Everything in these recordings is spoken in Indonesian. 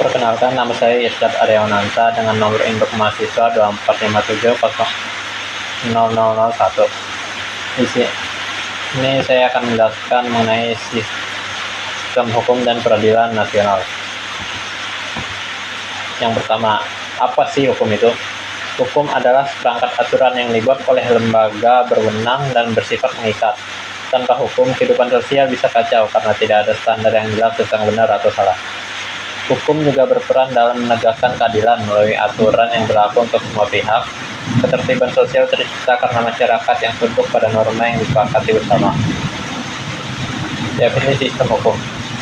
Perkenalkan, nama saya Irsyad Aryawananta dengan nomor induk mahasiswa 24570001. Di sini saya akan menjelaskan mengenai sistem hukum dan peradilan nasional. Yang pertama, apa sih hukum itu? Hukum adalah seperangkat aturan yang dibuat oleh lembaga berwenang dan bersifat mengikat. Tanpa hukum, kehidupan sosial bisa kacau karena tidak ada standar yang jelas tentang benar atau salah. Hukum juga berperan dalam menegakkan keadilan melalui aturan yang berlaku untuk semua pihak. Ketertiban sosial tercipta karena masyarakat yang tunduk pada norma yang disepakati bersama. Definisi sistem hukum.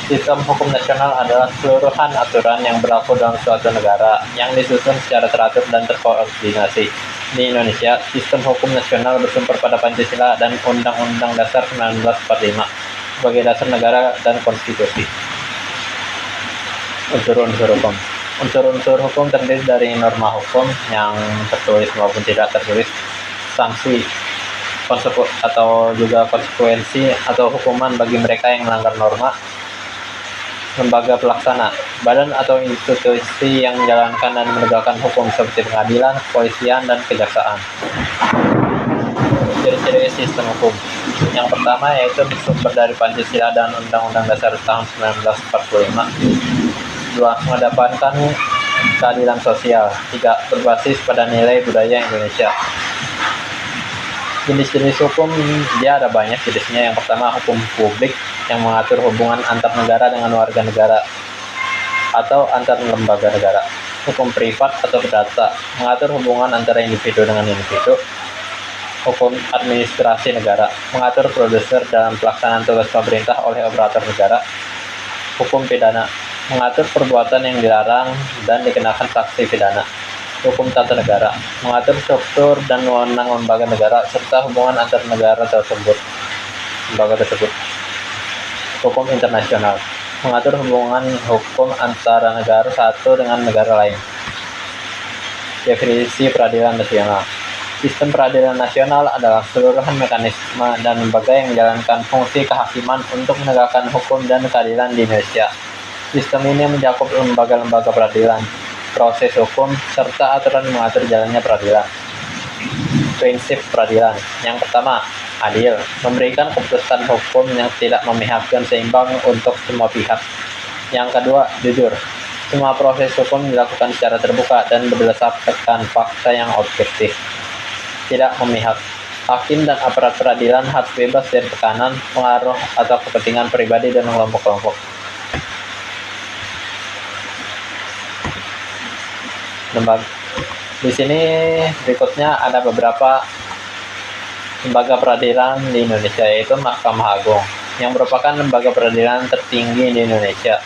Sistem hukum nasional adalah keseluruhan aturan yang berlaku dalam suatu negara yang disusun secara teratur dan terkoordinasi. Di Indonesia, sistem hukum nasional bersumber pada Pancasila dan Undang-Undang Dasar 1945 sebagai dasar negara dan konstitusi. Unsur-unsur hukum. Unsur-unsur hukum terdiri dari norma hukum yang tertulis maupun tidak tertulis, sanksi, atau juga konsekuensi atau hukuman bagi mereka yang melanggar norma, lembaga pelaksana, badan atau institusi yang menjalankan dan menegakkan hukum seperti pengadilan, kepolisian, dan kejaksaan. Ciri-ciri sistem hukum. Yang pertama yaitu bersumber dari Pancasila dan Undang-Undang Dasar tahun 1945. 2. Mengedepankan keadilan sosial. 3. Berbasis pada nilai budaya Indonesia. Jenis-jenis hukum dia ada banyak jenisnya. Yang pertama, hukum publik yang mengatur hubungan antar negara dengan warga negara atau antar lembaga negara. Hukum privat atau perdata mengatur hubungan antara individu dengan individu. Hukum administrasi negara mengatur prosedur dalam pelaksanaan tugas pemerintah oleh operator negara. Hukum pidana mengatur perbuatan yang dilarang dan dikenakan sanksi pidana. Hukum tata negara mengatur struktur dan wewenang lembaga negara serta hubungan antar lembaga tersebut. Hukum internasional mengatur hubungan hukum antara negara satu dengan negara lain. Definisi peradilan nasional. Sistem peradilan nasional adalah keseluruhan mekanisme dan lembaga yang menjalankan fungsi kehakiman untuk menegakkan hukum dan keadilan di Indonesia. Sistem ini mencakup lembaga-lembaga peradilan, proses hukum, serta aturan mengatur jalannya peradilan. Prinsip peradilan. Yang pertama, adil, memberikan keputusan hukum yang tidak memihak dan seimbang untuk semua pihak. Yang kedua, jujur. Semua proses hukum dilakukan secara terbuka dan berdasarkan fakta yang objektif. Tidak memihak. Hakim dan aparat peradilan harus bebas dari tekanan, pengaruh, atau kepentingan pribadi dan kelompok-kelompok. Di sini berikutnya ada beberapa lembaga peradilan di Indonesia, yaitu Mahkamah Agung, yang merupakan lembaga peradilan tertinggi di Indonesia,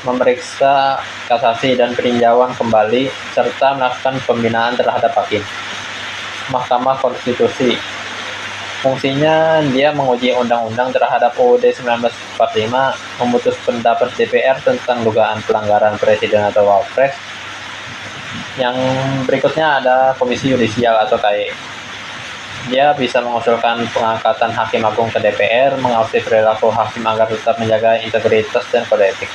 memeriksa kasasi dan peninjauan kembali, serta melakukan pembinaan terhadap hakim. Mahkamah Konstitusi, fungsinya dia menguji undang-undang terhadap UUD 1945, memutus pendapat DPR tentang dugaan pelanggaran presiden atau wapres. Yang berikutnya ada Komisi Yudisial atau KY. Dia bisa mengusulkan pengangkatan hakim agung ke DPR, mengawasi perilaku hakim agar tetap menjaga integritas dan kode etik.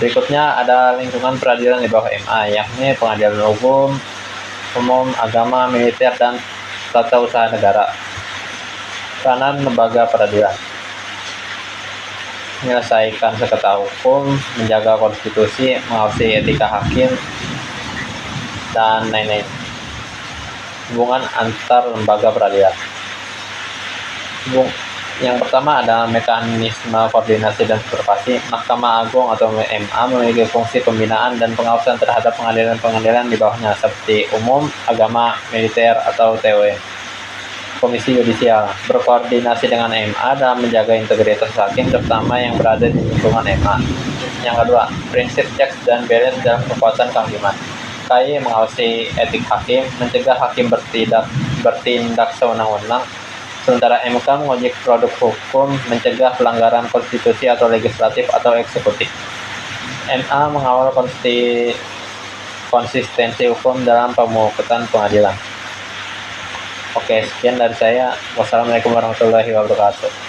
Berikutnya ada lingkungan peradilan di bawah MA, yakni pengadilan umum, agama, militer, dan tata usaha negara. Peranan lembaga peradilan: menyelesaikan sengketa hukum, menjaga konstitusi, mengawasi etika hakim, dan lain-lain. Hubungan antar lembaga peradilan. Yang pertama ada mekanisme koordinasi dan supervisi. Mahkamah Agung atau MA memiliki fungsi pembinaan dan pengawasan terhadap pengadilan-pengadilan di bawahnya seperti umum, agama, militer, atau TW. Komisi Yudisial berkoordinasi dengan MA dalam menjaga integritas hakim, terutama yang berada di lingkungan MA. Yang kedua, prinsip checks dan balance dalam kekuasaan kehakiman. KY mengawasi etik hakim, mencegah hakim bertindak sewenang-wenang, sementara MK menguji produk hukum, mencegah pelanggaran konstitusi atau legislatif atau eksekutif. MA mengawal konsistensi hukum dalam pemutusan pengadilan. Oke, sekian dari saya. Wassalamualaikum warahmatullahi wabarakatuh.